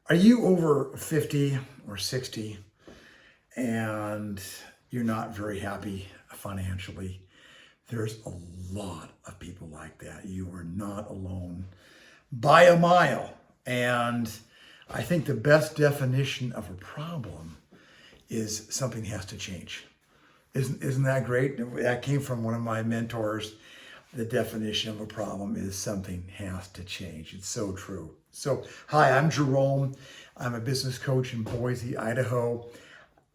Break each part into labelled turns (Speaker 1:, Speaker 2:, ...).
Speaker 1: Are you over 50 or 60 and you're not very happy financially? There's a lot of people like that. You are not alone by a mile. And I think the best definition of a problem is something has to change. Isn't that great? That came from one of my mentors. The definition of a problem is something has to change. It's so true. So, hi, I'm Jerome. I'm a business coach in Boise, Idaho.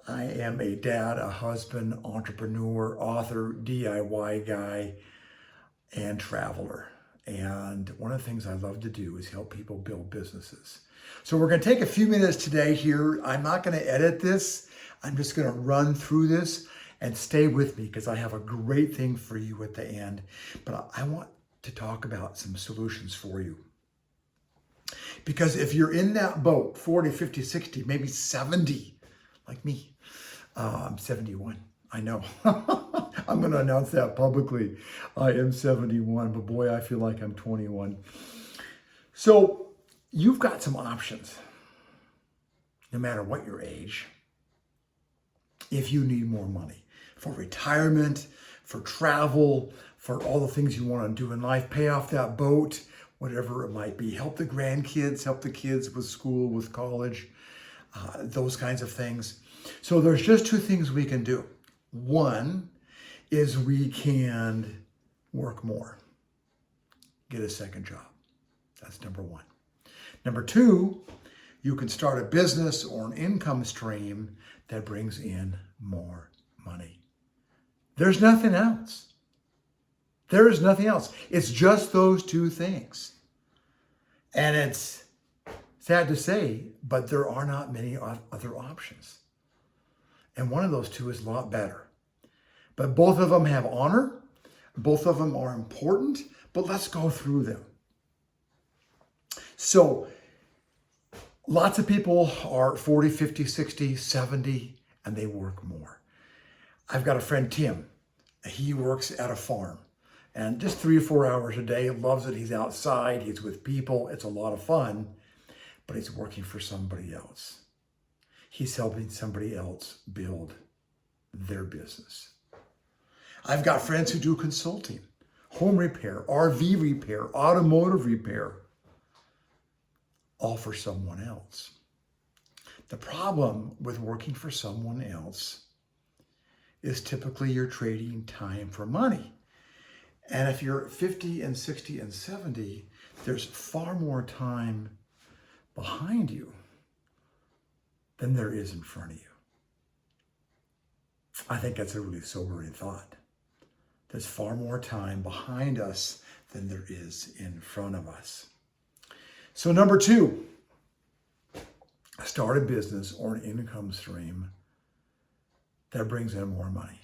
Speaker 1: I am a dad, a husband, entrepreneur, author, DIY guy, and traveler. And one of the things I love to do is help people build businesses. So we're going to take a few minutes today here. I'm not going to edit this. I'm just going to run through this and stay with me because I have a great thing for you at the end. But I want to talk about some solutions for you. Because if you're in that boat, 40, 50, 60, maybe 70, like me, I'm 71. I know. I'm going to announce that publicly. I am 71, but boy, I feel like I'm 21. So you've got some options, no matter what your age, if you need more money for retirement, for travel, for all the things you want to do in life, pay off that boat, whatever it might be, help the grandkids, help the kids with school, with college, those kinds of things. So there's just two things we can do. One is we can work more, get a second job. That's number one. Number two, you can start a business or an income stream that brings in more money. There's nothing else. There is nothing else. It's just those two things. And it's sad to say, but there are not many other options. And one of those two is a lot better. But both of them have honor. Both of them are important, but let's go through them. So lots of people are 40, 50, 60, 70, and they work more. I've got a friend, Tim. He works at a farm and just 3 or 4 hours a day, loves it. He's outside, he's with people. It's a lot of fun, but he's working for somebody else. He's helping somebody else build their business. I've got friends who do consulting, home repair, RV repair, automotive repair, all for someone else. The problem with working for someone else is typically you're trading time for money. And if you're 50 and 60 and 70, there's far more time behind you than there is in front of you. I think that's a really sobering thought. There's far more time behind us than there is in front of us. So number two, start a business or an income stream that brings in more money.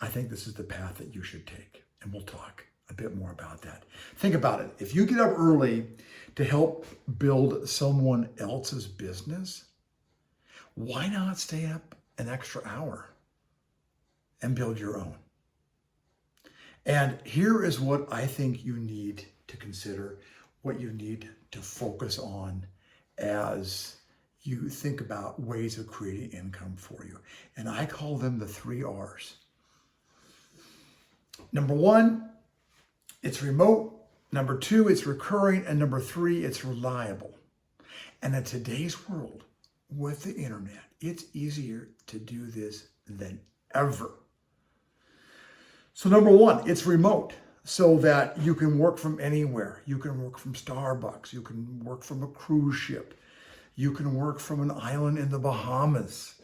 Speaker 1: I think this is the path that you should take, and we'll talk a bit more about that. Think about it. If you get up early to help build someone else's business, why not stay up an extra hour and build your own? And here is what I think you need to consider, what you need to focus on as you think about ways of creating income for you. And I call them the 3 R's. Number 1, it's remote. Number 2, it's recurring. And number 3, it's reliable. And in today's world, with the internet, it's easier to do this than ever. So number 1, it's remote, so that you can work from anywhere. You can work from Starbucks. You can work from a cruise ship. You can work from an island in the Bahamas,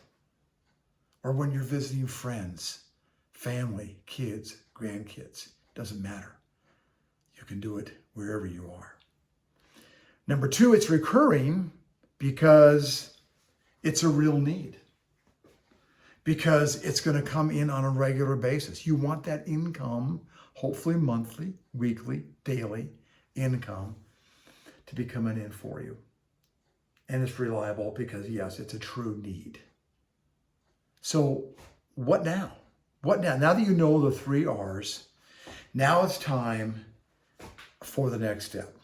Speaker 1: or when you're visiting friends, family, kids, grandkids. Doesn't matter. You can do it wherever you are. Number 2, it's recurring because it's a real need. Because it's going to come in on a regular basis. You want that income, hopefully monthly, weekly, daily income, to be coming in for you. And it's reliable because, yes, it's a true need. So what now? What now? Now that you know the 3 R's, now it's time for the next step.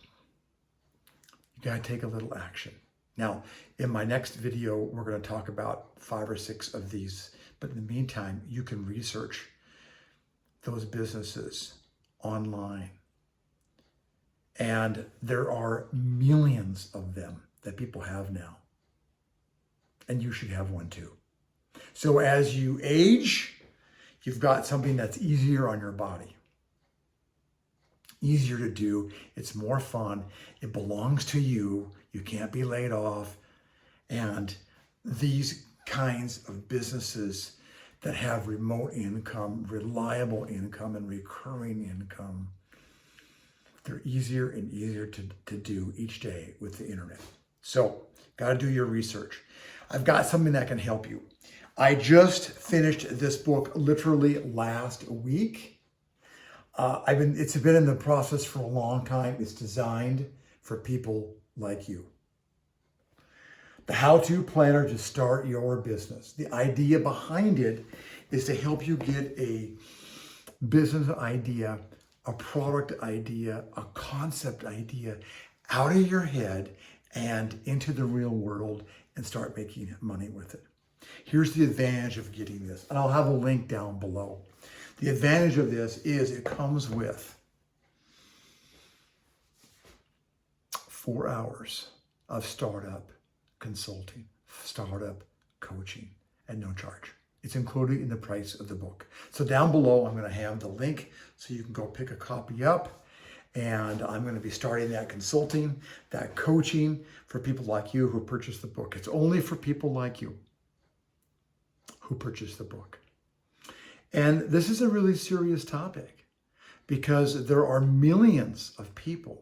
Speaker 1: You got to take a little action. Now, in my next video, we're going to talk about 5 or 6 of these. But in the meantime, you can research those businesses online. And there are millions of them that people have now. And you should have one too. So as you age, you've got something that's easier on your body. Easier to do. It's more fun. It belongs to you. You can't be laid off. And these kinds of businesses that have remote income, reliable income, and recurring income, they're easier and easier to do each day with the internet. So, got to do your research. I've got something that can help you. I just finished this book literally last week. It's been in the process for a long time. It's designed for people like you. The How-To Planner to Start Your Business. The idea behind it is to help you get a business idea, a product idea, a concept idea out of your head and into the real world and start making money with it. Here's the advantage of getting this, and I'll have a link down below. The advantage of this is it comes with 4 hours of startup consulting, startup coaching, and no charge. It's included in the price of the book. So down below, I'm going to have the link so you can go pick a copy up. And I'm going to be starting that consulting, that coaching for people like you who purchase the book. It's only for people like you who purchase the book. And this is a really serious topic because there are millions of people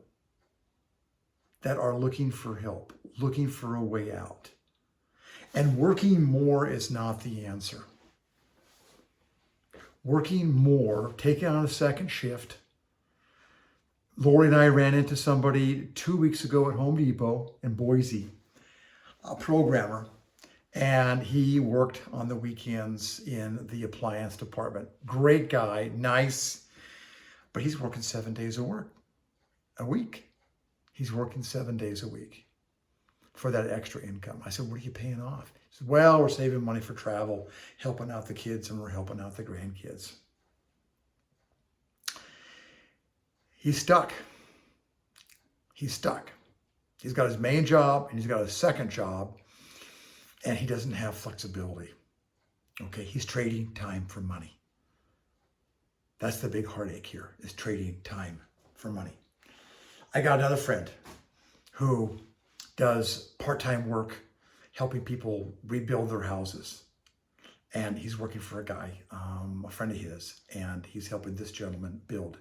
Speaker 1: that are looking for help, looking for a way out. And working more is not the answer. Working more, taking on a second shift. Lori and I ran into somebody 2 weeks ago at Home Depot in Boise, a programmer, and he worked on the weekends in the appliance department. Great guy, nice, but he's working 7 days a week. He's working 7 days a week for that extra income. I said, what are you paying off? He said, well, we're saving money for travel, helping out the kids, and we're helping out the grandkids. He's stuck. He's stuck. He's got his main job and he's got his second job, and he doesn't have flexibility. Okay, he's trading time for money. That's the big heartache here, is trading time for money. I got another friend who does part-time work helping people rebuild their houses. And he's working for a guy, a friend of his, and he's helping this gentleman build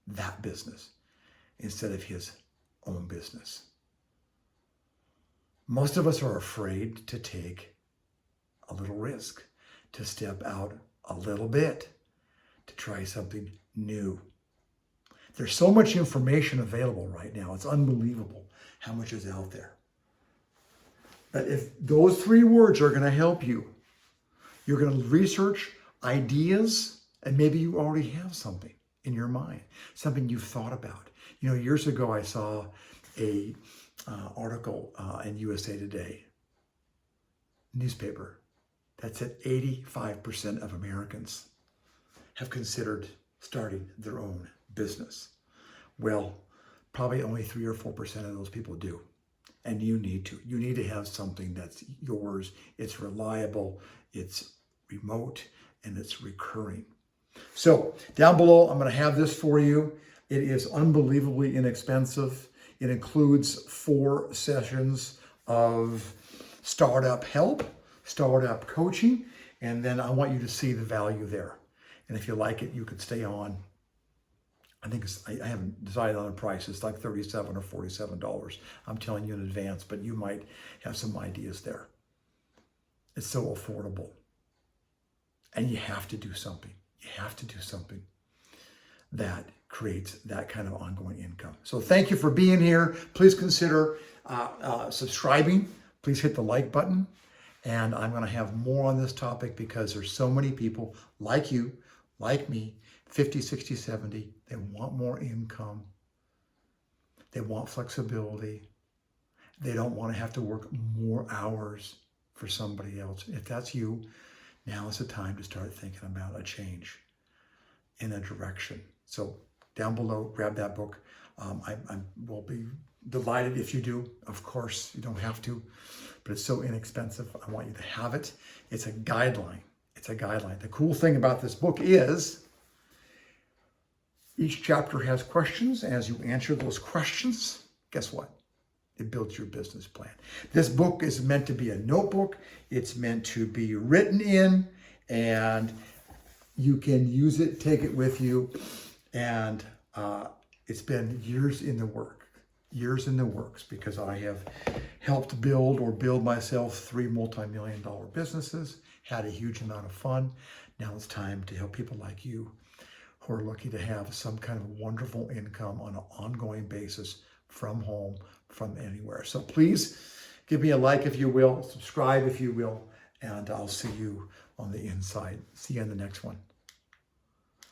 Speaker 1: that business instead of his own business. Most of us are afraid to take a little risk, to step out a little bit, to try something new. There's so much information available right now. It's unbelievable how much is out there. But if those 3 words are going to help you, you're going to research ideas, and maybe you already have something in your mind, something you've thought about. You know, years ago, I saw a article in USA Today newspaper that said 85% of Americans have considered starting their own business. Well, probably only 3 or 4% of those people do. And you need to. You need to have something that's yours. It's reliable, it's remote, and it's recurring. So down below, I'm going to have this for you. It is unbelievably inexpensive. It includes 4 sessions of startup help, startup coaching, and then I want you to see the value there. And if you like it, you could stay on. I think I haven't decided on a price. It's like $37 or $47. I'm telling you in advance, but you might have some ideas there. It's so affordable. And you have to do something. You have to do something that creates that kind of ongoing income. So thank you for being here. Please consider subscribing. Please hit the like button. And I'm going to have more on this topic because there's so many people like you, like me, 50, 60, 70. They want more income. They want flexibility. They don't want to have to work more hours for somebody else. If that's you, now is the time to start thinking about a change in a direction. So down below, grab that book. I will be delighted if you do. Of course, you don't have to, but it's so inexpensive. I want you to have it. It's a guideline. It's a guideline. The cool thing about this book is each chapter has questions. As you answer those questions, guess what? It builds your business plan. This book is meant to be a notebook. It's meant to be written in, and you can use it, take it with you. And it's been years in the works, because I have helped build myself 3 multi-million-dollar businesses, had a huge amount of fun. Now it's time to help people like you who are looking to have some kind of wonderful income on an ongoing basis from home, from anywhere. So please give me a like if you will, subscribe if you will, and I'll see you on the inside. See you in the next one.